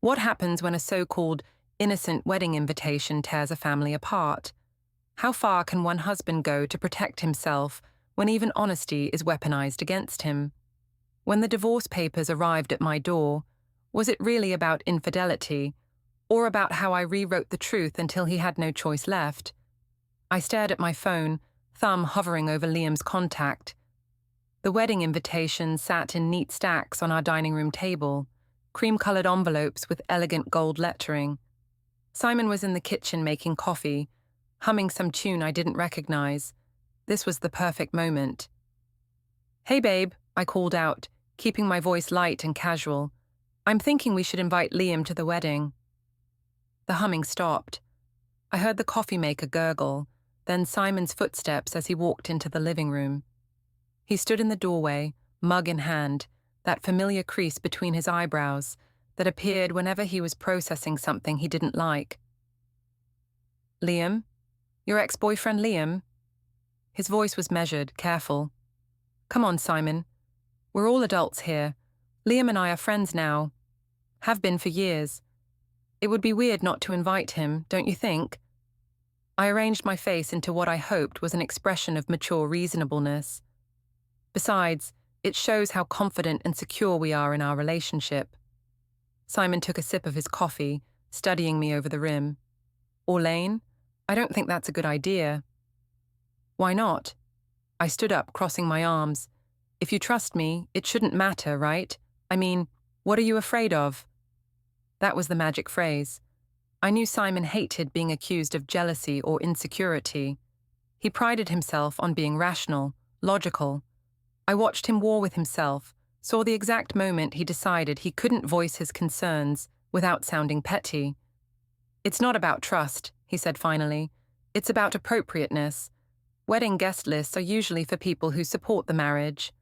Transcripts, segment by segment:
What happens when a so-called innocent wedding invitation tears a family apart? How far can one husband go to protect himself when even honesty is weaponized against him? When the divorce papers arrived at my door, was it really about infidelity, or about how I rewrote the truth until he had no choice left? I stared at my phone, thumb hovering over Liam's contact. The wedding invitation sat in neat stacks on our dining room table, cream-colored envelopes with elegant gold lettering. Simon was in the kitchen making coffee, humming some tune I didn't recognize. This was the perfect moment. "Hey, babe," I called out, keeping my voice light and casual. "I'm thinking we should invite Liam to the wedding." The humming stopped. I heard the coffee maker gurgle, then Simon's footsteps as he walked into the living room. He stood in the doorway, mug in hand, that familiar crease between his eyebrows that appeared whenever he was processing something he didn't like. "Liam? Your ex-boyfriend Liam?" His voice was measured, careful. "Come on, Simon. We're all adults here. Liam and I are friends now. Have been for years. It would be weird not to invite him, don't you think?" I arranged my face into what I hoped was an expression of mature reasonableness. Besides, it shows how confident and secure we are in our relationship. Simon took a sip of his coffee, studying me over the rim. "Orlaine, I don't think that's a good idea." "Why not?" I stood up, crossing my arms. "If you trust me, it shouldn't matter, right? I mean, what are you afraid of?" That was the magic phrase. I knew Simon hated being accused of jealousy or insecurity. He prided himself on being rational, logical. I watched him war with himself, saw the exact moment he decided he couldn't voice his concerns without sounding petty. "It's not about trust," he said finally. "It's about appropriateness. Wedding guest lists are usually for people who support the marriage.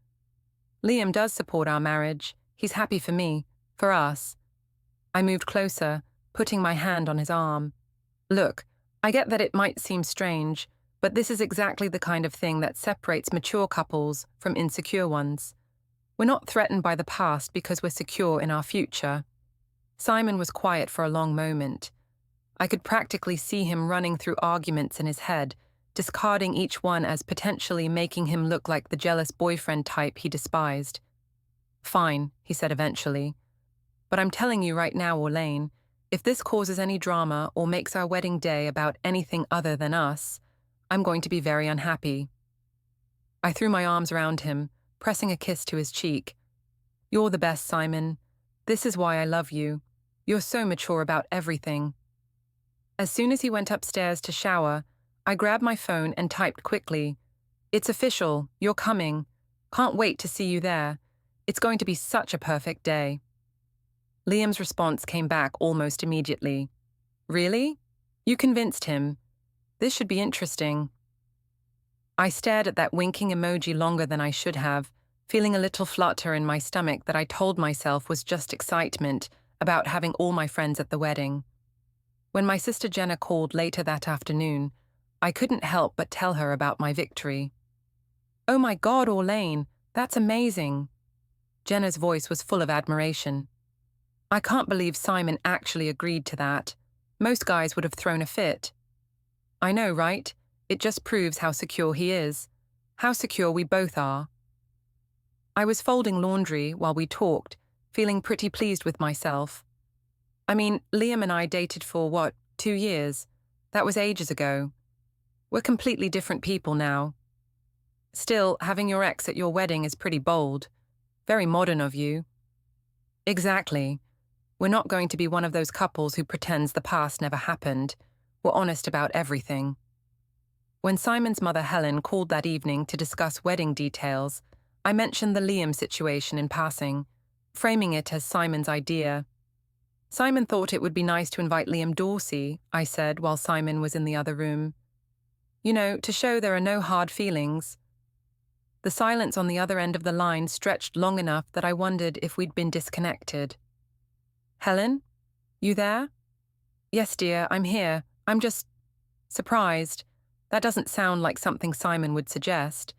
Liam does support our marriage. He's happy for me, for us." I moved closer, putting my hand on his arm. "Look, I get that it might seem strange, but this is exactly the kind of thing that separates mature couples from insecure ones. We're not threatened by the past because we're secure in our future." Simon was quiet for a long moment. I could practically see him running through arguments in his head, discarding each one as potentially making him look like the jealous boyfriend type he despised. "Fine," he said eventually. "But I'm telling you right now, Orlaine, if this causes any drama or makes our wedding day about anything other than us, I'm going to be very unhappy." I threw my arms around him, pressing a kiss to his cheek. "You're the best, Simon. This is why I love you. You're so mature about everything." As soon as he went upstairs to shower, I grabbed my phone and typed quickly, "It's official. You're coming. Can't wait to see you there. It's going to be such a perfect day." Liam's response came back almost immediately. "Really? You convinced him. This should be interesting." I stared at that winking emoji longer than I should have, feeling a little flutter in my stomach that I told myself was just excitement about having all my friends at the wedding. When my sister Jenna called later that afternoon, I couldn't help but tell her about my victory. "Oh my God, Orlaine, that's amazing." Jenna's voice was full of admiration. "I can't believe Simon actually agreed to that. Most guys would have thrown a fit." "I know, right? It just proves how secure he is. How secure we both are." I was folding laundry while we talked, feeling pretty pleased with myself. I mean, Liam and I dated for, 2 years? That was ages ago. We're completely different people now. Still, having your ex at your wedding is pretty bold. Very modern of you. Exactly. We're not going to be one of those couples who pretends the past never happened. We're honest about everything. When Simon's mother Helen called that evening to discuss wedding details, I mentioned the Liam situation in passing, framing it as Simon's idea. "Simon thought it would be nice to invite Liam Dorsey," I said while Simon was in the other room. "You know, to show there are no hard feelings." The silence on the other end of the line stretched long enough that I wondered if we'd been disconnected. "Helen? You there?" "Yes, dear, I'm here. I'm just surprised. That doesn't sound like something Simon would suggest."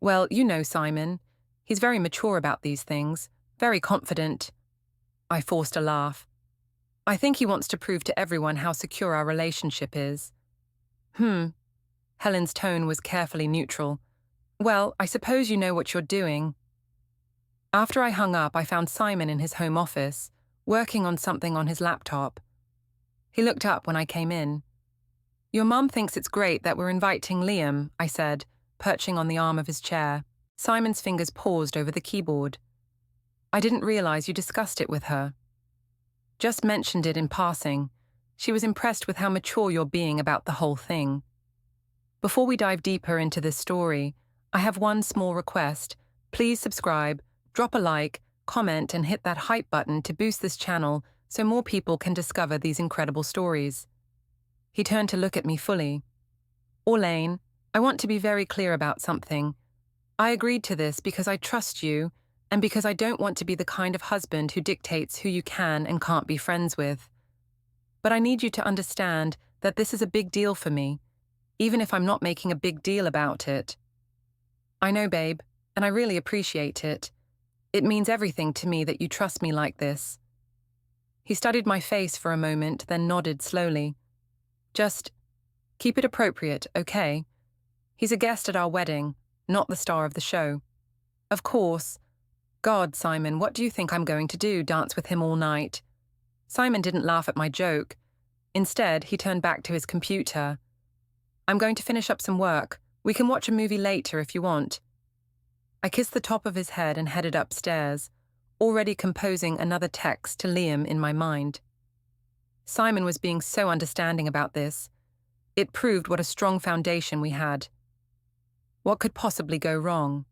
"Well, you know Simon. He's very mature about these things, very confident." I forced a laugh. I think he wants to prove to everyone how secure our relationship is. Helen's tone was carefully neutral. Well, I suppose you know what you're doing. After I hung up, I found Simon in his home office, working on something on his laptop. He looked up when I came in. Your mum thinks it's great that we're inviting Liam, I said, perching on the arm of his chair. Simon's fingers paused over the keyboard. I didn't realize you discussed it with her. Just mentioned it in passing. She was impressed with how mature you're being about the whole thing. Before we dive deeper into this story, I have one small request. Please subscribe, drop a like, comment, and hit that hype button to boost this channel so more people can discover these incredible stories. He turned to look at me fully. Orlaine, I want to be very clear about something. I agreed to this because I trust you and because I don't want to be the kind of husband who dictates who you can and can't be friends with. But I need you to understand that this is a big deal for me, even if I'm not making a big deal about it. I know, babe, and I really appreciate it. It means everything to me that you trust me like this. He studied my face for a moment, then nodded slowly. Just keep it appropriate, okay? He's a guest at our wedding, not the star of the show. Of course. God, Simon, what do you think I'm going to do, dance with him all night? Simon didn't laugh at my joke. Instead, he turned back to his computer. I'm going to finish up some work. We can watch a movie later if you want. I kissed the top of his head and headed upstairs, already composing another text to Liam in my mind. Simon was being so understanding about this. It proved what a strong foundation we had. What could possibly go wrong?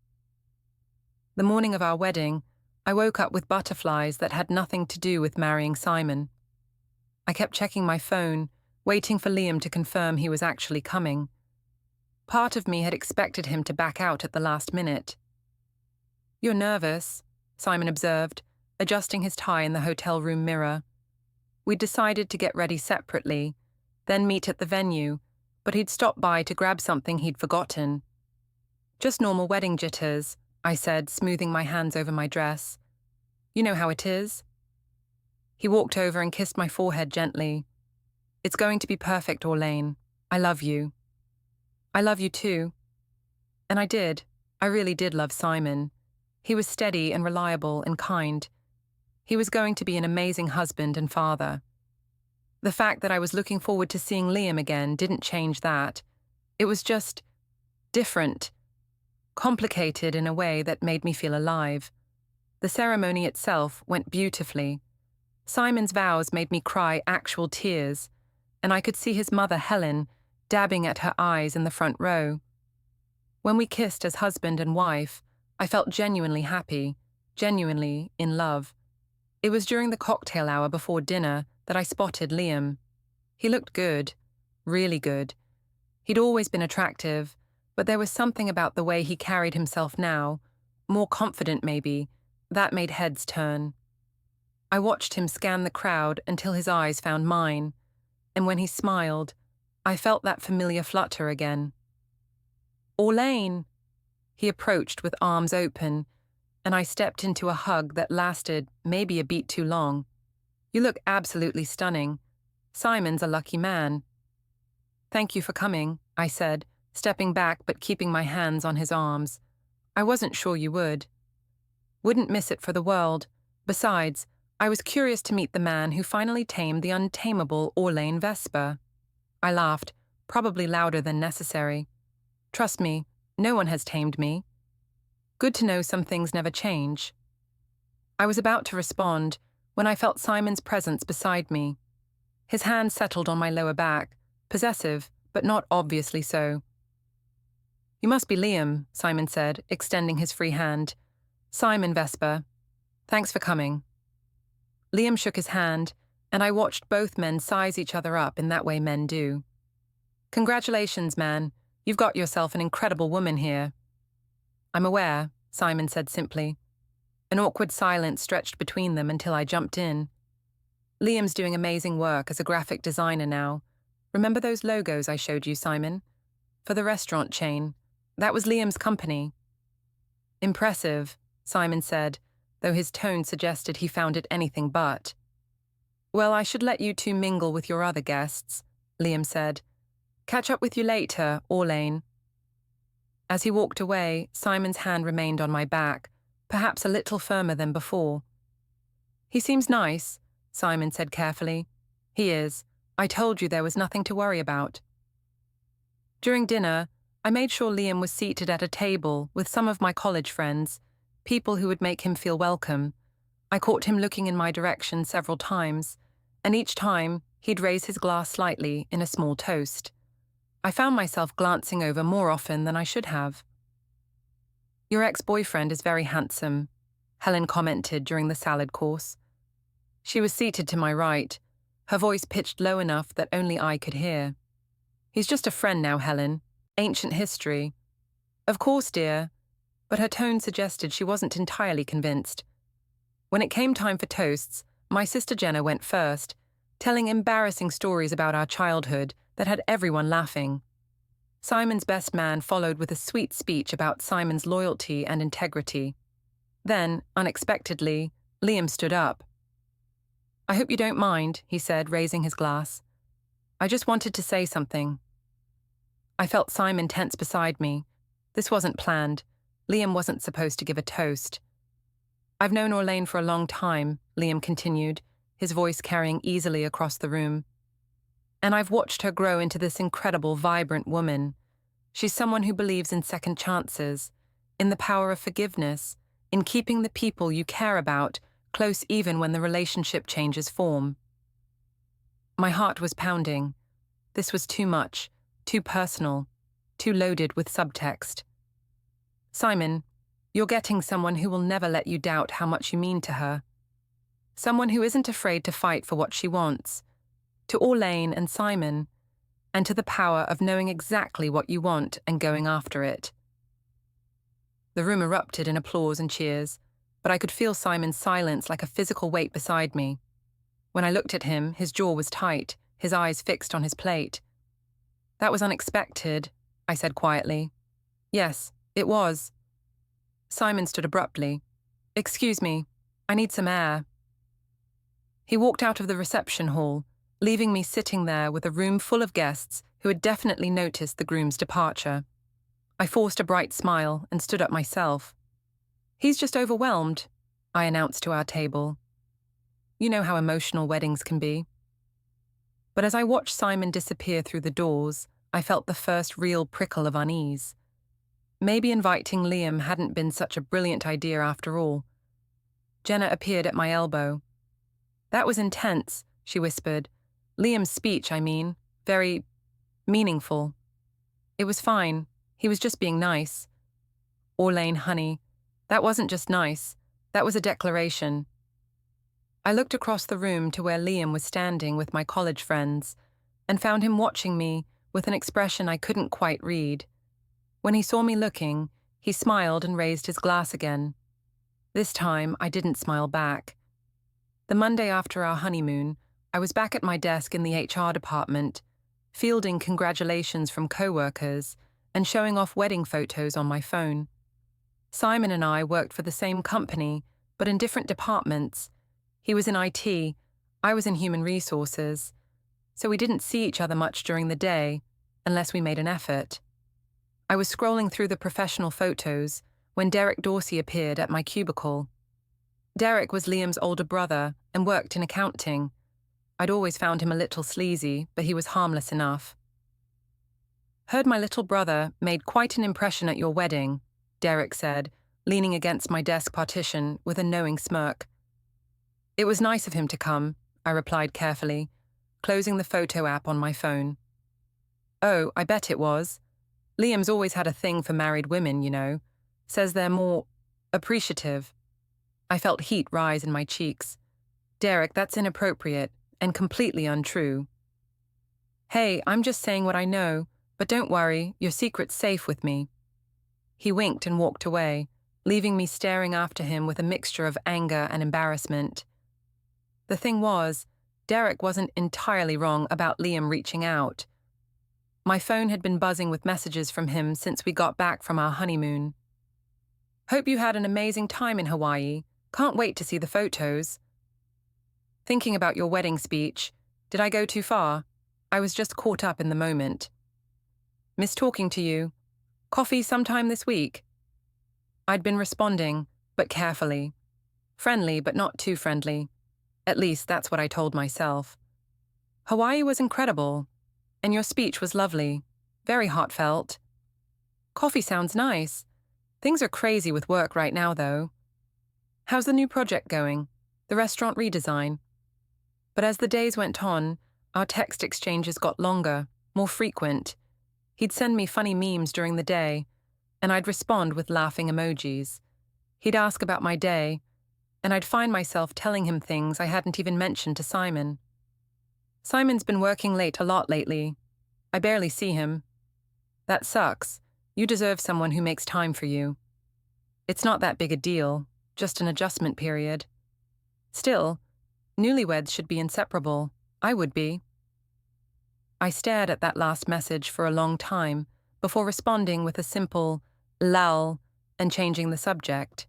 The morning of our wedding, I woke up with butterflies that had nothing to do with marrying Simon. I kept checking my phone, waiting for Liam to confirm he was actually coming. Part of me had expected him to back out at the last minute. You're nervous, Simon observed, adjusting his tie in the hotel room mirror. We'd decided to get ready separately, then meet at the venue, but he'd stopped by to grab something he'd forgotten. Just normal wedding jitters, I said, smoothing my hands over my dress. You know how it is? He walked over and kissed my forehead gently. It's going to be perfect, Orlaine. I love you. I love you too. And I did. I really did love Simon. He was steady and reliable and kind. He was going to be an amazing husband and father. The fact that I was looking forward to seeing Liam again didn't change that. It was just different. Complicated in a way that made me feel alive. The ceremony itself went beautifully. Simon's vows made me cry actual tears, and I could see his mother, Helen, dabbing at her eyes in the front row. When we kissed as husband and wife, I felt genuinely happy, genuinely in love. It was during the cocktail hour before dinner that I spotted Liam. He looked good, really good. He'd always been attractive, but there was something about the way he carried himself now, more confident maybe, that made heads turn. I watched him scan the crowd until his eyes found mine, and when he smiled, I felt that familiar flutter again. Orlaine! He approached with arms open, and I stepped into a hug that lasted maybe a beat too long. You look absolutely stunning. Simon's a lucky man. Thank you for coming, I said, stepping back but keeping my hands on his arms. I wasn't sure you would. Wouldn't miss it for the world. Besides, I was curious to meet the man who finally tamed the untamable Orlaine Vesper. I laughed, probably louder than necessary. Trust me, no one has tamed me. Good to know some things never change. I was about to respond when I felt Simon's presence beside me. His hand settled on my lower back, possessive, but not obviously so. You must be Liam, Simon said, extending his free hand. Simon Vesper. Thanks for coming. Liam shook his hand, and I watched both men size each other up in that way men do. Congratulations, man. You've got yourself an incredible woman here. I'm aware, Simon said simply. An awkward silence stretched between them until I jumped in. Liam's doing amazing work as a graphic designer now. Remember those logos I showed you, Simon? For the restaurant chain. That was Liam's company. Impressive, Simon said, though his tone suggested he found it anything but. Well, I should let you two mingle with your other guests, Liam said. Catch up with you later, Orlaine. As he walked away, Simon's hand remained on my back, perhaps a little firmer than before. He seems nice, Simon said carefully. He is. I told you there was nothing to worry about. During dinner, I made sure Liam was seated at a table with some of my college friends, people who would make him feel welcome. I caught him looking in my direction several times, and each time he'd raise his glass slightly in a small toast. I found myself glancing over more often than I should have. Your ex-boyfriend is very handsome, Helen commented during the salad course. She was seated to my right, her voice pitched low enough that only I could hear. He's just a friend now, Helen. Ancient history. Of course, dear, but her tone suggested she wasn't entirely convinced. When it came time for toasts, my sister Jenna went first, telling embarrassing stories about our childhood that had everyone laughing. Simon's best man followed with a sweet speech about Simon's loyalty and integrity. Then, unexpectedly, Liam stood up. I hope you don't mind, he said, raising his glass. I just wanted to say something. I felt Simon tense beside me. This wasn't planned. Liam wasn't supposed to give a toast. I've known Orlaine for a long time, Liam continued, his voice carrying easily across the room. And I've watched her grow into this incredible, vibrant woman. She's someone who believes in second chances, in the power of forgiveness, in keeping the people you care about close even when the relationship changes form. My heart was pounding. This was too much, too personal, too loaded with subtext. Simon, you're getting someone who will never let you doubt how much you mean to her. Someone who isn't afraid to fight for what she wants. To Orlaine and Simon, and to the power of knowing exactly what you want and going after it. The room erupted in applause and cheers, but I could feel Simon's silence like a physical weight beside me. When I looked at him, his jaw was tight, his eyes fixed on his plate. That was unexpected, I said quietly. Yes, it was. Simon stood abruptly. Excuse me, I need some air. He walked out of the reception hall, leaving me sitting there with a room full of guests who had definitely noticed the groom's departure. I forced a bright smile and stood up myself. He's just overwhelmed, I announced to our table. You know how emotional weddings can be. But as I watched Simon disappear through the doors, I felt the first real prickle of unease. Maybe inviting Liam hadn't been such a brilliant idea after all. Jenna appeared at my elbow. That was intense, she whispered. Liam's speech, I mean, very meaningful. It was fine. He was just being nice. Orlaine, honey, that wasn't just nice. That was a declaration. I looked across the room to where Liam was standing with my college friends and found him watching me with an expression I couldn't quite read. When he saw me looking, he smiled and raised his glass again. This time, I didn't smile back. The Monday after our honeymoon, I was back at my desk in the HR department, fielding congratulations from co-workers and showing off wedding photos on my phone. Simon and I worked for the same company, but in different departments. He was in IT, I was in human resources, so we didn't see each other much during the day, unless we made an effort. I was scrolling through the professional photos when Derek Dorsey appeared at my cubicle. Derek was Liam's older brother and worked in accounting. I'd always found him a little sleazy, but he was harmless enough. Heard my little brother made quite an impression at your wedding, Derek said, leaning against my desk partition with a knowing smirk. It was nice of him to come, I replied carefully, closing the photo app on my phone. Oh, I bet it was. Liam's always had a thing for married women, you know. Says they're more appreciative. I felt heat rise in my cheeks. Derek, that's inappropriate and completely untrue. Hey, I'm just saying what I know, but don't worry, your secret's safe with me. He winked and walked away, leaving me staring after him with a mixture of anger and embarrassment. The thing was, Derek wasn't entirely wrong about Liam reaching out. My phone had been buzzing with messages from him since we got back from our honeymoon. Hope you had an amazing time in Hawaii. Can't wait to see the photos. Thinking about your wedding speech. Did I go too far? I was just caught up in the moment. Miss talking to you. Coffee sometime this week? I'd been responding, but carefully. Friendly, but not too friendly. At least that's what I told myself. Hawaii was incredible, and your speech was lovely. Very heartfelt. Coffee sounds nice. Things are crazy with work right now, though. How's the new project going? The restaurant redesign? But as the days went on, our text exchanges got longer, more frequent. He'd send me funny memes during the day, and I'd respond with laughing emojis. He'd ask about my day, and I'd find myself telling him things I hadn't even mentioned to Simon. Simon's been working late a lot lately. I barely see him. That sucks. You deserve someone who makes time for you. It's not that big a deal, just an adjustment period. Still, newlyweds should be inseparable. I would be. I stared at that last message for a long time before responding with a simple lol and changing the subject.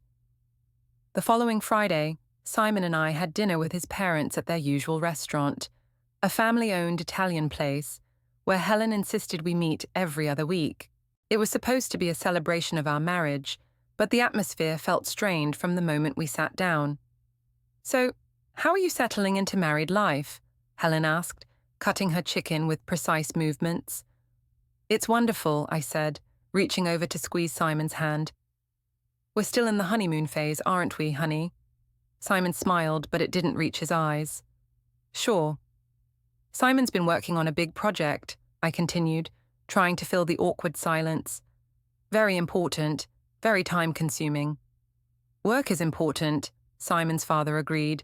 The following Friday, Simon and I had dinner with his parents at their usual restaurant, a family-owned Italian place where Helen insisted we meet every other week. It was supposed to be a celebration of our marriage, but the atmosphere felt strained from the moment we sat down. So, how are you settling into married life? Helen asked, cutting her chicken with precise movements. It's wonderful, I said, reaching over to squeeze Simon's hand. We're still in the honeymoon phase, aren't we, honey? Simon smiled, but it didn't reach his eyes. Sure. Simon's been working on a big project, I continued, trying to fill the awkward silence. Very important, very time-consuming. Work is important, Simon's father agreed.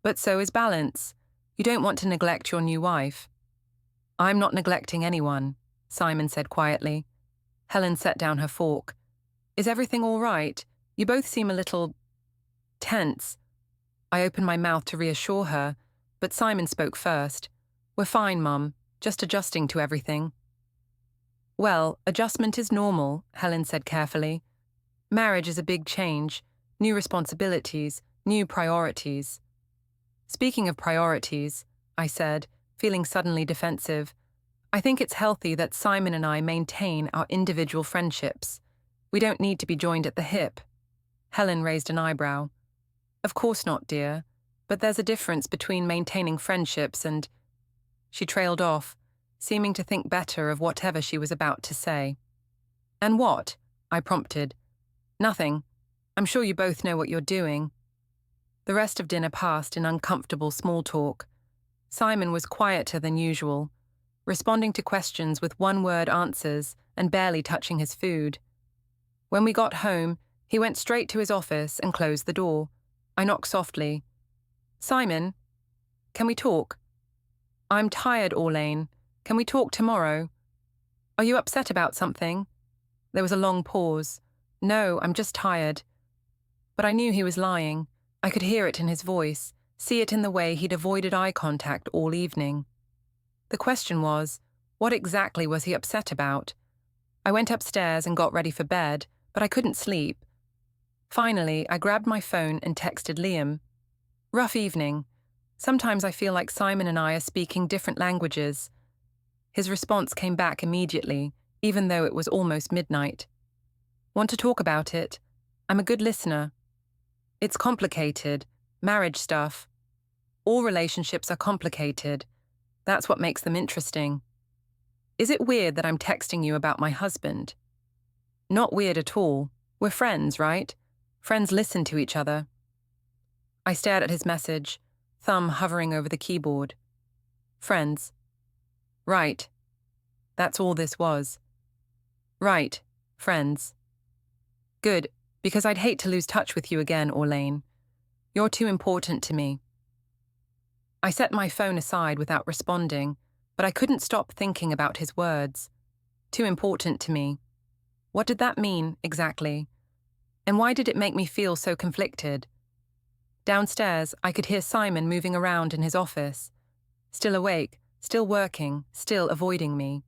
But so is balance. You don't want to neglect your new wife. I'm not neglecting anyone, Simon said quietly. Helen set down her fork. Is everything all right? You both seem a little tense. I opened my mouth to reassure her, but Simon spoke first. We're fine, Mum, just adjusting to everything. Well, adjustment is normal, Helen said carefully. Marriage is a big change, new responsibilities, new priorities. Speaking of priorities, I said, feeling suddenly defensive, I think it's healthy that Simon and I maintain our individual friendships. We don't need to be joined at the hip. Helen raised an eyebrow. Of course not, dear, but there's a difference between maintaining friendships and... She trailed off, seeming to think better of whatever she was about to say. And what? I prompted. Nothing. I'm sure you both know what you're doing. The rest of dinner passed in uncomfortable small talk. Simon was quieter than usual, responding to questions with one-word answers and barely touching his food. When we got home, he went straight to his office and closed the door. I knocked softly. Simon, can we talk? I'm tired, Orlaine. Can we talk tomorrow? Are you upset about something? There was a long pause. No, I'm just tired. But I knew he was lying. I could hear it in his voice, see it in the way he'd avoided eye contact all evening. The question was, what exactly was he upset about? I went upstairs and got ready for bed, but I couldn't sleep. Finally, I grabbed my phone and texted Liam. Rough evening. Sometimes I feel like Simon and I are speaking different languages. His response came back immediately, even though it was almost midnight. Want to talk about it? I'm a good listener. It's complicated. Marriage stuff. All relationships are complicated. That's what makes them interesting. Is it weird that I'm texting you about my husband? Not weird at all. We're friends, right? Friends listen to each other. I stared at his message, thumb hovering over the keyboard. Friends. Right. That's all this was. Right. Friends. Good, because I'd hate to lose touch with you again, Orlaine. You're too important to me. I set my phone aside without responding, but I couldn't stop thinking about his words. Too important to me. What did that mean, exactly? And why did it make me feel so conflicted? Downstairs, I could hear Simon moving around in his office. Still awake, still working, still avoiding me.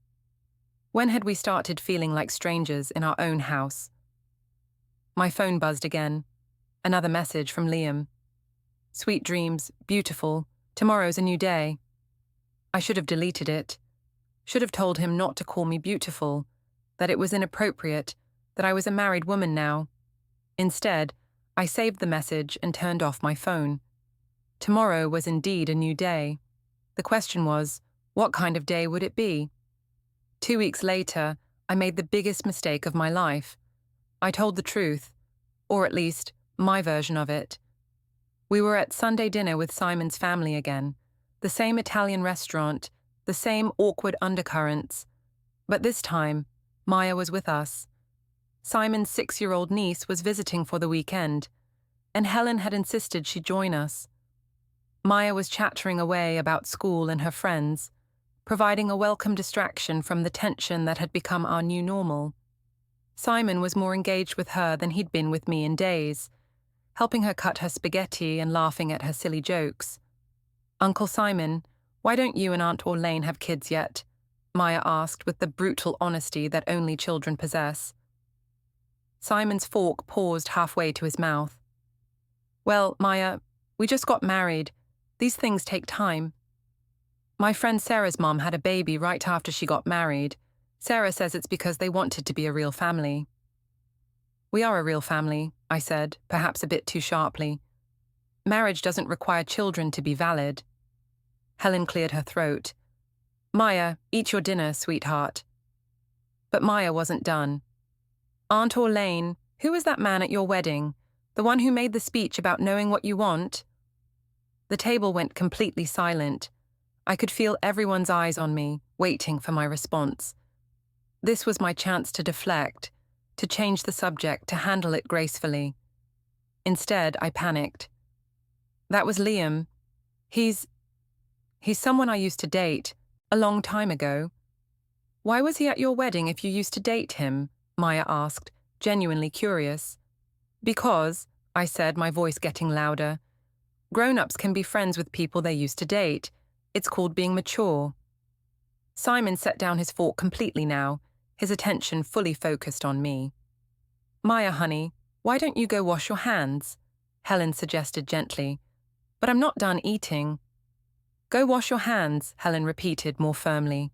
When had we started feeling like strangers in our own house? My phone buzzed again. Another message from Liam. Sweet dreams, beautiful. Tomorrow's a new day. I should have deleted it. Should have told him not to call me beautiful, that it was inappropriate, that I was a married woman now. Instead, I saved the message and turned off my phone. Tomorrow was indeed a new day. The question was, what kind of day would it be? 2 weeks later, I made the biggest mistake of my life. I told the truth, or at least, my version of it. We were at Sunday dinner with Simon's family again, the same Italian restaurant, the same awkward undercurrents. But this time, Maya was with us. Simon's 6-year-old niece was visiting for the weekend, and Helen had insisted she join us. Maya was chattering away about school and her friends, providing a welcome distraction from the tension that had become our new normal. Simon was more engaged with her than he'd been with me in days, helping her cut her spaghetti and laughing at her silly jokes. "Uncle Simon, why don't you and Aunt Orlaine have kids yet?" Maya asked with the brutal honesty that only children possess. Simon's fork paused halfway to his mouth. "Well, Maya, we just got married. These things take time. My friend Sarah's mom had a baby right after she got married. Sarah says it's because they wanted to be a real family." "We are a real family," I said, perhaps a bit too sharply. "Marriage doesn't require children to be valid." Helen cleared her throat. "Maya, eat your dinner, sweetheart." But Maya wasn't done. "Aunt Orlaine, who was that man at your wedding? The one who made the speech about knowing what you want?" The table went completely silent. I could feel everyone's eyes on me, waiting for my response. This was my chance to deflect, to change the subject, to handle it gracefully. Instead, I panicked. "That was Liam. He's someone I used to date, a long time ago." "Why was he at your wedding if you used to date him?" Maya asked, genuinely curious. "Because," I said, my voice getting louder, "grown-ups can be friends with people they used to date. It's called being mature." Simon set down his fork completely now, his attention fully focused on me. "Maya, honey, why don't you go wash your hands?" Helen suggested gently. "But I'm not done eating." "Go wash your hands," Helen repeated more firmly.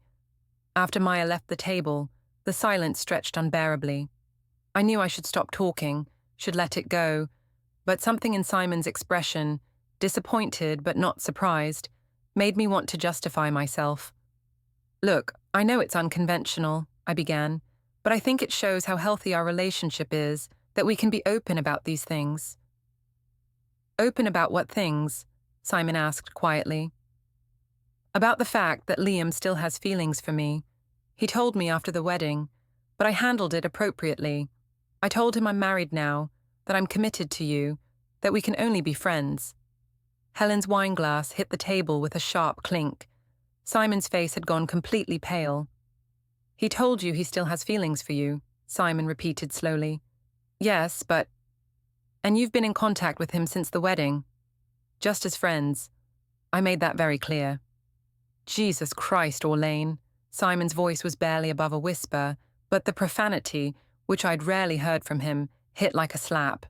After Maya left the table, the silence stretched unbearably. I knew I should stop talking, should let it go, but something in Simon's expression, disappointed but not surprised, made me want to justify myself. "Look, I know it's unconventional," I began, "but I think it shows how healthy our relationship is, that we can be open about these things." "Open about what things?" Simon asked quietly. "About the fact that Liam still has feelings for me. He told me after the wedding, but I handled it appropriately. I told him I'm married now, that I'm committed to you, that we can only be friends." Helen's wineglass hit the table with a sharp clink. Simon's face had gone completely pale. "He told you he still has feelings for you," Simon repeated slowly. "Yes, but—" "And you've been in contact with him since the wedding?" "Just as friends. I made that very clear." "Jesus Christ, Orlaine." Simon's voice was barely above a whisper, but the profanity, which I'd rarely heard from him, hit like a slap.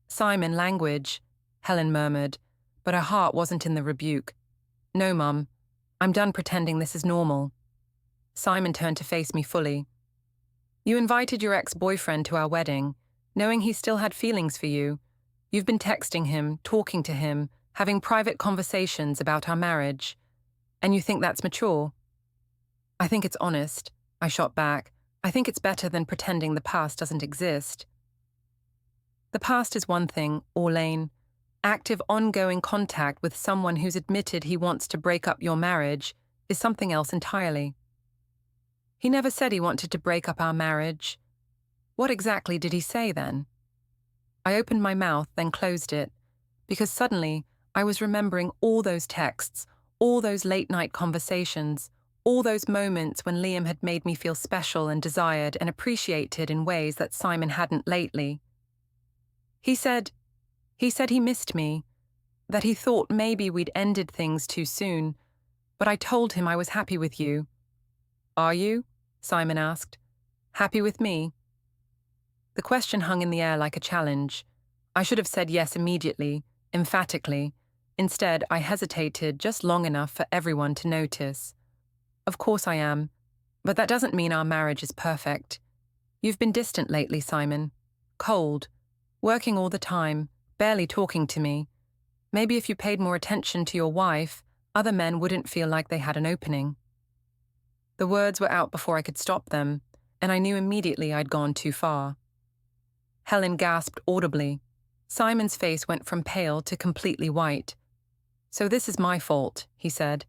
"Simon, language," Helen murmured, but her heart wasn't in the rebuke. "No, Mum. I'm done pretending this is normal." Simon turned to face me fully. "You invited your ex-boyfriend to our wedding, knowing he still had feelings for you. You've been texting him, talking to him, having private conversations about our marriage. And you think that's mature?" "I think it's honest," I shot back. "I think it's better than pretending the past doesn't exist." The past is one thing, Orlaine. Active, ongoing contact with someone who's admitted he wants to break up your marriage is something else entirely. "He never said he wanted to break up our marriage." "What exactly did he say then?" I opened my mouth, then closed it, because suddenly I was remembering all those texts, all those late-night conversations, all those moments when Liam had made me feel special and desired and appreciated in ways that Simon hadn't lately. He said he missed me, that he thought maybe we'd ended things too soon, but I told him I was happy with you. "Are you?" Simon asked. "Happy with me?" The question hung in the air like a challenge. I should have said yes immediately, emphatically, Instead, I hesitated just long enough for everyone to notice. Of course I am, but that doesn't mean our marriage is perfect. You've been distant lately, Simon. Cold. Working all the time, barely talking to me. Maybe if you paid more attention to your wife, other men wouldn't feel like they had an opening. The words were out before I could stop them, and I knew immediately I'd gone too far. Helen gasped audibly. Simon's face went from pale to completely white. "So this is my fault," he said.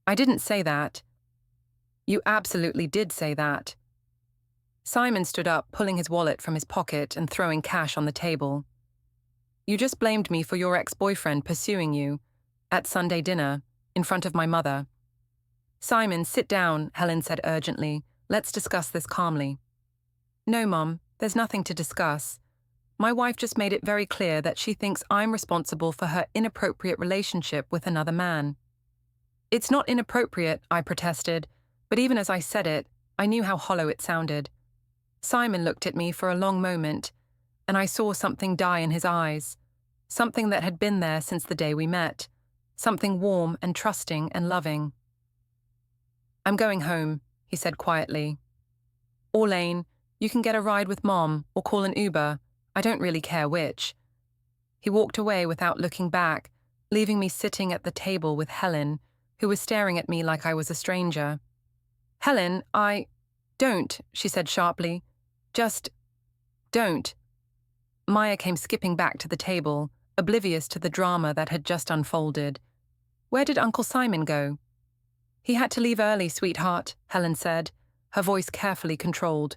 "I didn't say that." "You absolutely did say that." Simon stood up, pulling his wallet from his pocket and throwing cash on the table. "You just blamed me for your ex-boyfriend pursuing you, at Sunday dinner, in front of my mother." "Simon, sit down," Helen said urgently. "Let's discuss this calmly." "No, Mum, there's nothing to discuss. My wife just made it very clear that she thinks I'm responsible for her inappropriate relationship with another man." "It's not inappropriate," I protested, but even as I said it, I knew how hollow it sounded. Simon looked at me for a long moment, and I saw something die in his eyes, something that had been there since the day we met, something warm and trusting and loving. "I'm going home," he said quietly. "Orlaine, you can get a ride with Mom or call an Uber. I don't really care which." He walked away without looking back, leaving me sitting at the table with Helen, who was staring at me like I was a stranger. "Helen, Don't," she said sharply. "Just don't." Maya came skipping back to the table, oblivious to the drama that had just unfolded. "Where did Uncle Simon go?" "He had to leave early, sweetheart," Helen said, her voice carefully controlled.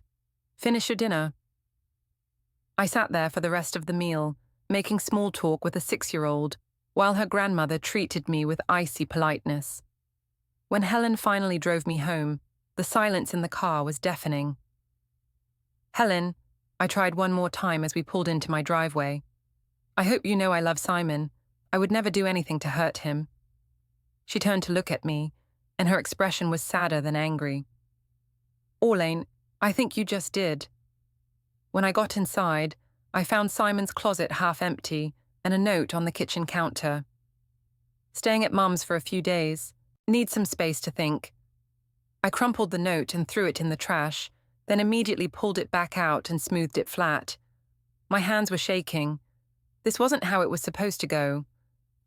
"Finish your dinner." I sat there for the rest of the meal, making small talk with a 6-year-old, while her grandmother treated me with icy politeness. When Helen finally drove me home, the silence in the car was deafening. "Helen," I tried one more time as we pulled into my driveway. "I hope you know I love Simon. I would never do anything to hurt him." She turned to look at me, and her expression was sadder than angry. "Orlaine, I think you just did." When I got inside, I found Simon's closet half empty and a note on the kitchen counter. "Staying at Mum's for a few days. Need some space to think." I crumpled the note and threw it in the trash, then immediately pulled it back out and smoothed it flat. My hands were shaking. This wasn't how it was supposed to go.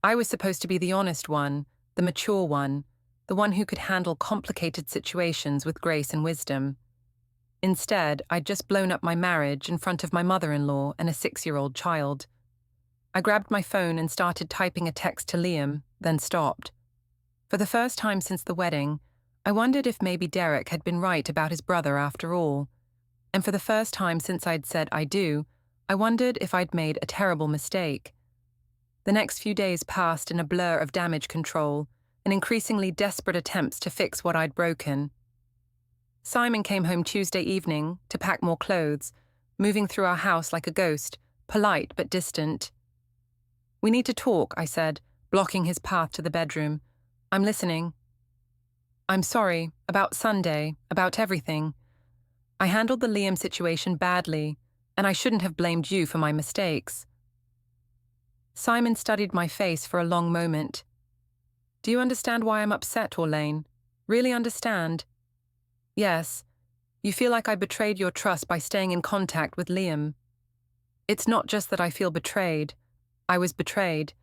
I was supposed to be the honest one, the mature one, the one who could handle complicated situations with grace and wisdom. Instead, I'd just blown up my marriage in front of my mother-in-law and a 6-year-old child. I grabbed my phone and started typing a text to Liam, then stopped. For the first time since the wedding, I wondered if maybe Derek had been right about his brother after all. And for the first time since I'd said I do, I wondered if I'd made a terrible mistake. The next few days passed in a blur of damage control and increasingly desperate attempts to fix what I'd broken. Simon came home Tuesday evening to pack more clothes, moving through our house like a ghost, polite but distant. "We need to talk," I said, blocking his path to the bedroom. "I'm listening." "I'm sorry, about Sunday, about everything. I handled the Liam situation badly, and I shouldn't have blamed you for my mistakes." Simon studied my face for a long moment. "Do you understand why I'm upset, Orlaine? Really understand?" "Yes. You feel like I betrayed your trust by staying in contact with Liam." "It's not just that I feel betrayed. I was betrayed.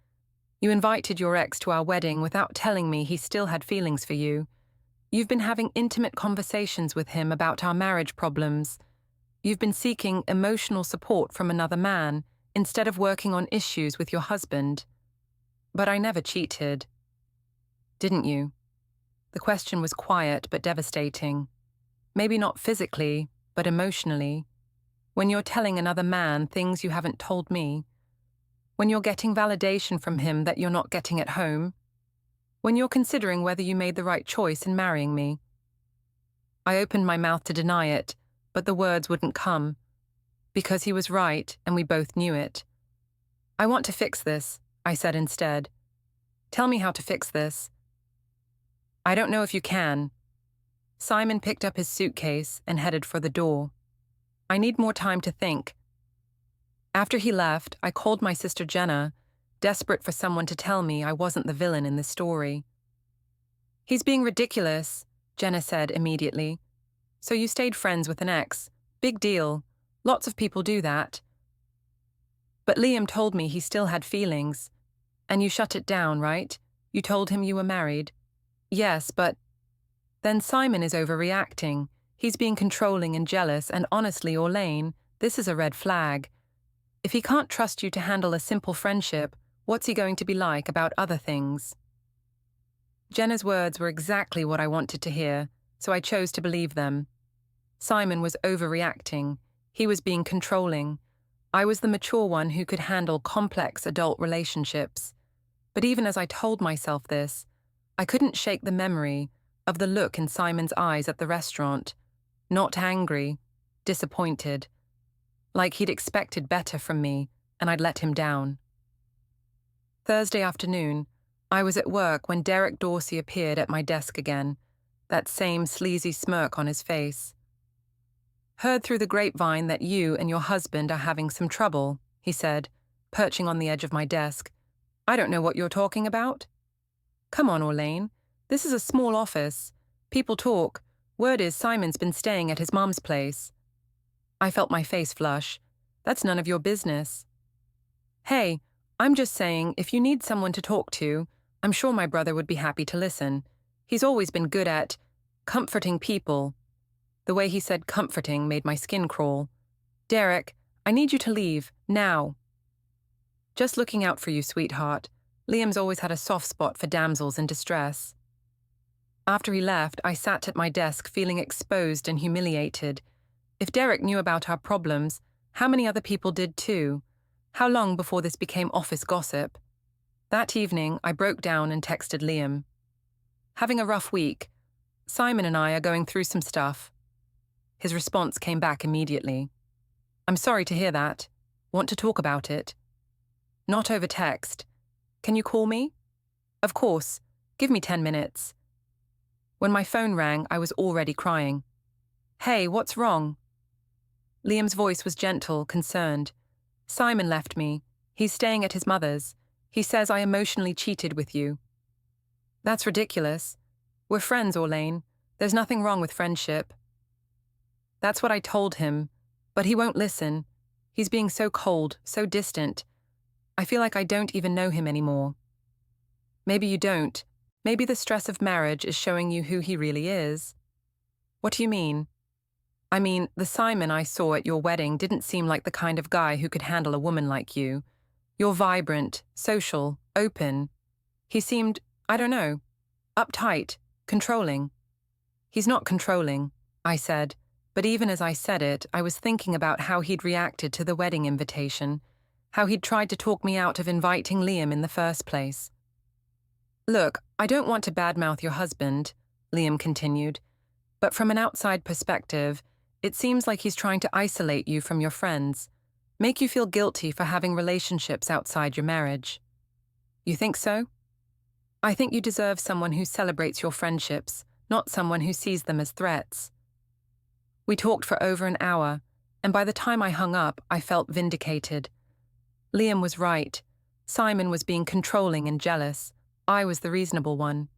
You invited your ex to our wedding without telling me he still had feelings for you. You've been having intimate conversations with him about our marriage problems. You've been seeking emotional support from another man instead of working on issues with your husband. But I never cheated." "Didn't you?" The question was quiet but devastating. Maybe not physically, but emotionally. When you're telling another man things you haven't told me. When you're getting validation from him that you're not getting at home. When you're considering whether you made the right choice in marrying me. I opened my mouth to deny it, but the words wouldn't come. Because he was right, and we both knew it. "I want to fix this," I said instead. "Tell me how to fix this." "I don't know if you can." Simon picked up his suitcase and headed for the door. "I need more time to think." After he left, I called my sister Jenna, desperate for someone to tell me I wasn't the villain in this story. "He's being ridiculous," Jenna said immediately. "So you stayed friends with an ex. Big deal. Lots of people do that." "But Liam told me he still had feelings. And you shut it down, right? You told him you were married." "Yes, but—" "Then Simon is overreacting. He's being controlling and jealous, and honestly, Orlaine, this is a red flag. If he can't trust you to handle a simple friendship, what's he going to be like about other things?" Jenna's words were exactly what I wanted to hear, so I chose to believe them. Simon was overreacting. He was being controlling. I was the mature one who could handle complex adult relationships. But even as I told myself this, I couldn't shake the memory of the look in Simon's eyes at the restaurant. Not angry, disappointed. Like he'd expected better from me, and I'd let him down. Thursday afternoon, I was at work when Derek Dorsey appeared at my desk again, that same sleazy smirk on his face. "Heard through the grapevine that you and your husband are having some trouble," he said, perching on the edge of my desk. "I don't know what you're talking about." "Come on, Orlaine. This is a small office. People talk. Word is Simon's been staying at his mom's place." I felt my face flush. "That's none of your business." "Hey, I'm just saying, if you need someone to talk to, I'm sure my brother would be happy to listen. He's always been good at comforting people." The way he said comforting made my skin crawl. "Derek, I need you to leave, now." "Just looking out for you, sweetheart. Liam's always had a soft spot for damsels in distress." After he left, I sat at my desk feeling exposed and humiliated. If Derek knew about our problems, how many other people did too? How long before this became office gossip? That evening, I broke down and texted Liam. "Having a rough week. Simon and I are going through some stuff." His response came back immediately. "I'm sorry to hear that. Want to talk about it?" "Not over text. Can you call me?" "Of course. Give me 10 minutes. When my phone rang, I was already crying. "Hey, what's wrong?" Liam's voice was gentle, concerned. "Simon left me. He's staying at his mother's. He says I emotionally cheated with you." "That's ridiculous. We're friends, Orlaine. There's nothing wrong with friendship." That's what I told him, but he won't listen. He's being so cold, so distant. I feel like I don't even know him anymore. "Maybe you don't. Maybe the stress of marriage is showing you who he really is." "What do you mean?" "I mean, the Simon I saw at your wedding didn't seem like the kind of guy who could handle a woman like you. You're vibrant, social, open. He seemed, I don't know, uptight, controlling." "He's not controlling," I said, but even as I said it, I was thinking about how he'd reacted to the wedding invitation, how he'd tried to talk me out of inviting Liam in the first place. "Look, I don't want to badmouth your husband," Liam continued, "but from an outside perspective, it seems like he's trying to isolate you from your friends, make you feel guilty for having relationships outside your marriage." "You think so?" "I think you deserve someone who celebrates your friendships, not someone who sees them as threats." We talked for over an hour, and by the time I hung up, I felt vindicated. Liam was right. Simon was being controlling and jealous. I was the reasonable one.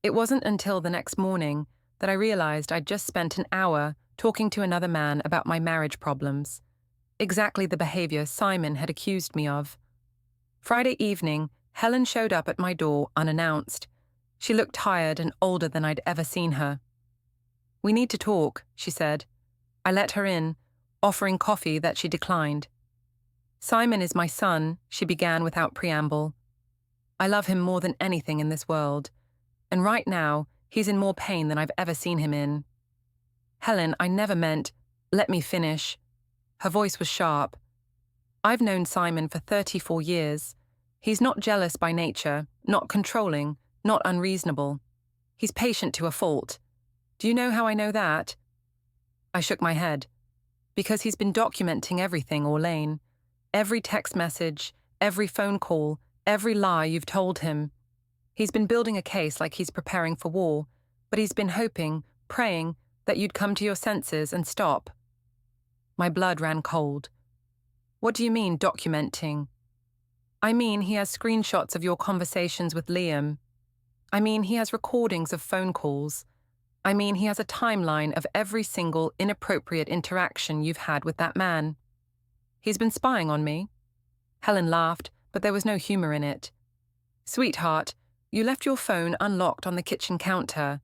It wasn't until the next morning that I realized I'd just spent an hour talking to another man about my marriage problems. Exactly the behavior Simon had accused me of. Friday evening, Helen showed up at my door unannounced. She looked tired and older than I'd ever seen her. "We need to talk," she said. I let her in, offering coffee that she declined. "Simon is my son," she began without preamble. "I love him more than anything in this world, and right now, he's in more pain than I've ever seen him in." "Helen, I never meant—" "Let me finish." Her voice was sharp. "I've known Simon for 34 years. He's not jealous by nature, not controlling, not unreasonable. He's patient to a fault. Do you know how I know that?" I shook my head. "Because he's been documenting everything, Orlaine. Every text message, every phone call, every lie you've told him. He's been building a case like he's preparing for war, but he's been hoping, praying, that you'd come to your senses and stop." My blood ran cold. "What do you mean, documenting?" I mean, he has screenshots of your conversations with Liam. I mean, he has recordings of phone calls. I mean, he has a timeline of every single inappropriate interaction you've had with that man. He's been spying on me. Helen laughed, but there was no humor in it. Sweetheart, you left your phone unlocked on the kitchen counter.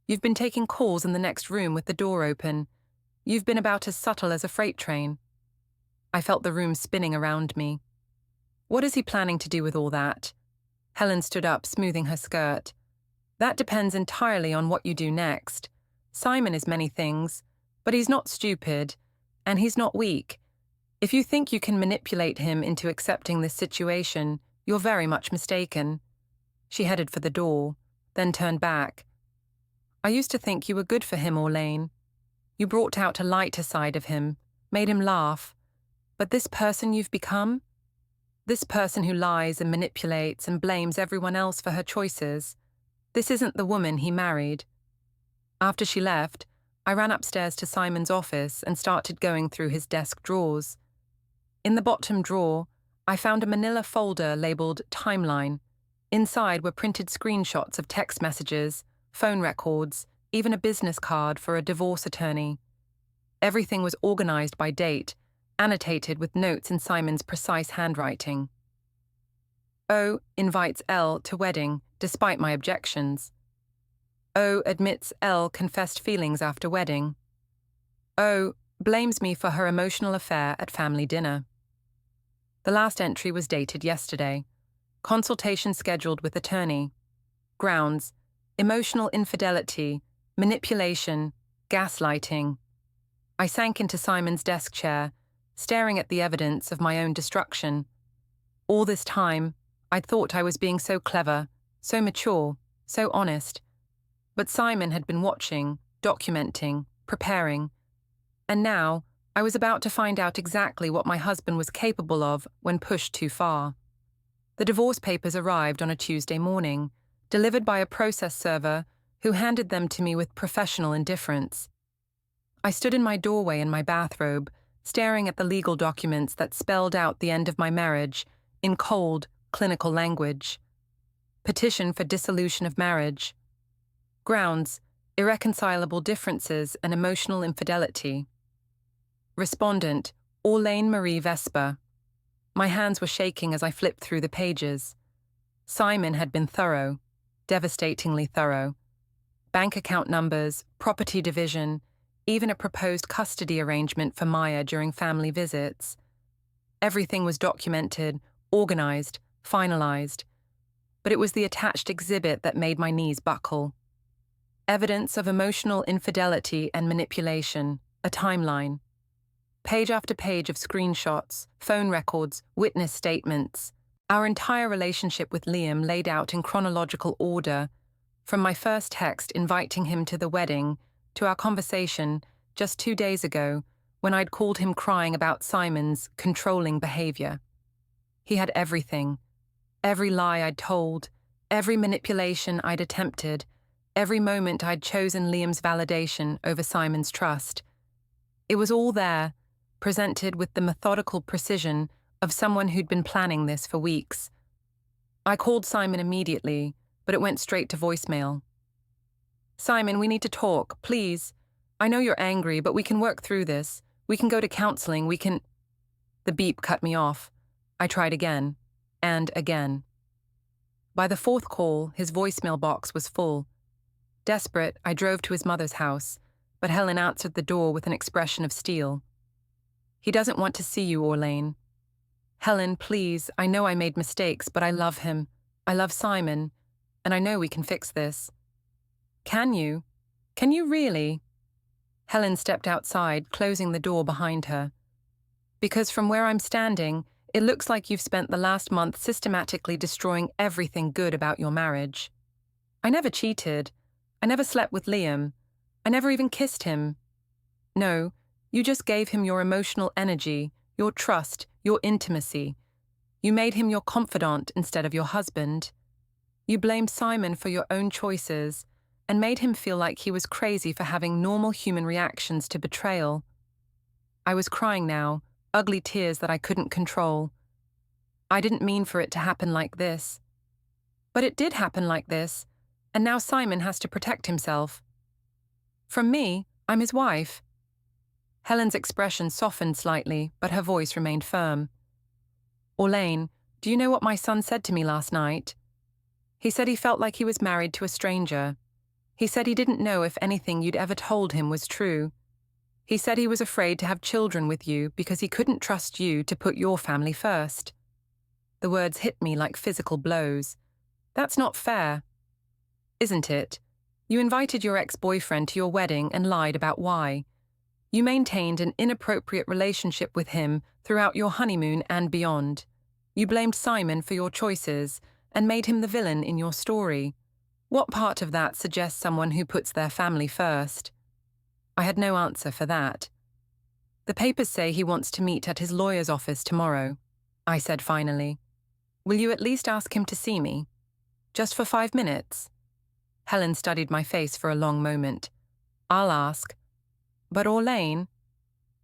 You've been taking calls in the next room with the door open. You've been about as subtle as a freight train. I felt the room spinning around me. What is he planning to do with all that? Helen stood up, smoothing her skirt. That depends entirely on what you do next. Simon is many things, but he's not stupid, and he's not weak. If you think you can manipulate him into accepting this situation, you're very much mistaken. She headed for the door, then turned back. I used to think you were good for him, Orlaine. You brought out a lighter side of him, made him laugh. But this person you've become? This person who lies and manipulates and blames everyone else for her choices. This isn't the woman he married. After she left, I ran upstairs to Simon's office and started going through his desk drawers. In the bottom drawer, I found a manila folder labeled Timeline. Inside were printed screenshots of text messages, phone records, even a business card for a divorce attorney. Everything was organized by date, annotated with notes in Simon's precise handwriting. O invites L to wedding, despite my objections. O admits L confessed feelings after wedding. O blames me for her emotional affair at family dinner. The last entry was dated yesterday. Consultation scheduled with attorney. Grounds: emotional infidelity, manipulation, gaslighting. I sank into Simon's desk chair, staring at the evidence of my own destruction. All this time, I'd thought I was being so clever, so mature, so honest. But Simon had been watching, documenting, preparing. And now, I was about to find out exactly what my husband was capable of when pushed too far. The divorce papers arrived on a Tuesday morning, delivered by a process server who handed them to me with professional indifference. I stood in my doorway in my bathrobe, staring at the legal documents that spelled out the end of my marriage in cold, clinical language. Petition for dissolution of marriage. Grounds: irreconcilable differences and emotional infidelity. Respondent: Orlaine Marie Vesper. My hands were shaking as I flipped through the pages. Simon had been thorough, devastatingly thorough. Bank account numbers, property division, even a proposed custody arrangement for Maya during family visits. Everything was documented, organized, finalized. But it was the attached exhibit that made my knees buckle. Evidence of emotional infidelity and manipulation, a timeline. Page after page of screenshots, phone records, witness statements. Our entire relationship with Liam laid out in chronological order, from my first text inviting him to the wedding to our conversation just 2 days ago when I'd called him crying about Simon's controlling behavior. He had everything. Every lie I'd told, every manipulation I'd attempted, every moment I'd chosen Liam's validation over Simon's trust. It was all there, presented with the methodical precision of someone who'd been planning this for weeks. I called Simon immediately, but it went straight to voicemail. Simon, we need to talk, please. I know you're angry, but we can work through this. We can go to counseling, we can... The beep cut me off. I tried again, and again. By the fourth call, his voicemail box was full. Desperate, I drove to his mother's house, but Helen answered the door with an expression of steel. He doesn't want to see you, Orlaine. Helen, please, I know I made mistakes, but I love him. I love Simon, and I know we can fix this. Can you? Can you really? Helen stepped outside, closing the door behind her. Because from where I'm standing, it looks like you've spent the last month systematically destroying everything good about your marriage. I never cheated. I never slept with Liam. I never even kissed him. No, you just gave him your emotional energy, your trust, your intimacy. You made him your confidant instead of your husband. You blamed Simon for your own choices and made him feel like he was crazy for having normal human reactions to betrayal. I was crying now, ugly tears that I couldn't control. I didn't mean for it to happen like this. But it did happen like this, and now Simon has to protect himself. From me, I'm his wife. Helen's expression softened slightly, but her voice remained firm. Orlaine, do you know what my son said to me last night? He said he felt like he was married to a stranger. He said he didn't know if anything you'd ever told him was true. He said he was afraid to have children with you because he couldn't trust you to put your family first. The words hit me like physical blows. That's not fair. Isn't it? You invited your ex-boyfriend to your wedding and lied about why. You maintained an inappropriate relationship with him throughout your honeymoon and beyond. You blamed Simon for your choices and made him the villain in your story. What part of that suggests someone who puts their family first? I had no answer for that. The papers say he wants to meet at his lawyer's office tomorrow, I said finally. Will you at least ask him to see me? Just for 5 minutes? Helen studied my face for a long moment. I'll ask. But Orlaine,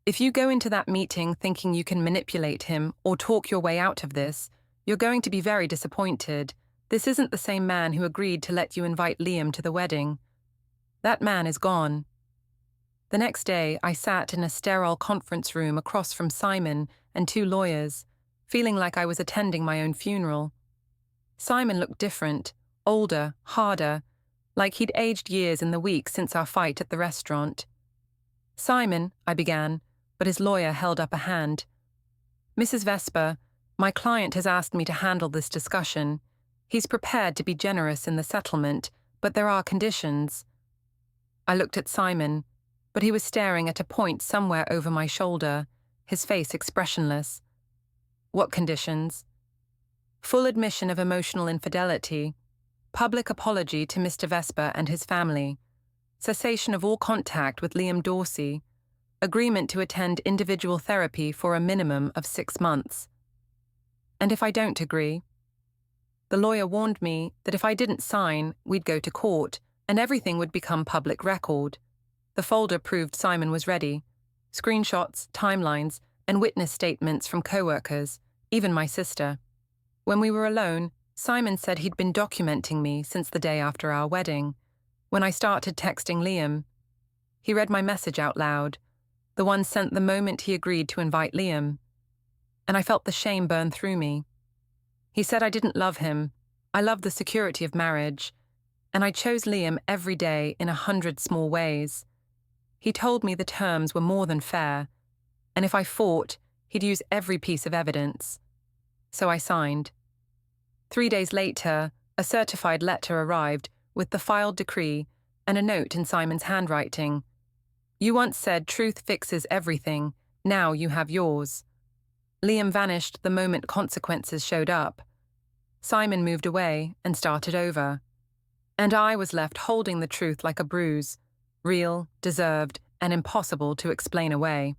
if you go into that meeting thinking you can manipulate him or talk your way out of this, you're going to be very disappointed. This isn't the same man who agreed to let you invite Liam to the wedding. That man is gone. The next day, I sat in a sterile conference room across from Simon and 2 lawyers, feeling like I was attending my own funeral. Simon looked different, older, harder, like he'd aged years in the week since our fight at the restaurant. Simon, I began, but his lawyer held up a hand. Mrs. Vesper, my client has asked me to handle this discussion. He's prepared to be generous in the settlement, but there are conditions. I looked at Simon, but he was staring at a point somewhere over my shoulder, his face expressionless. What conditions? Full admission of emotional infidelity, public apology to Mr. Vesper and his family, cessation of all contact with Liam Dorsey, agreement to attend individual therapy for a minimum of 6 months. And if I don't agree? The lawyer warned me that if I didn't sign, we'd go to court, and everything would become public record. The folder proved Simon was ready. Screenshots, timelines, and witness statements from co-workers, even my sister. When we were alone, Simon said he'd been documenting me since the day after our wedding. When I started texting Liam, he read my message out loud, the one sent the moment he agreed to invite Liam. And I felt the shame burn through me. He said I didn't love him. I loved the security of marriage. And I chose Liam every day in 100 small ways. He told me the terms were more than fair, and if I fought, he'd use every piece of evidence. So I signed. 3 days later, a certified letter arrived with the filed decree and a note in Simon's handwriting. You once said truth fixes everything, now you have yours. Liam vanished the moment consequences showed up. Simon moved away and started over. And I was left holding the truth like a bruise, real, deserved, and impossible to explain away.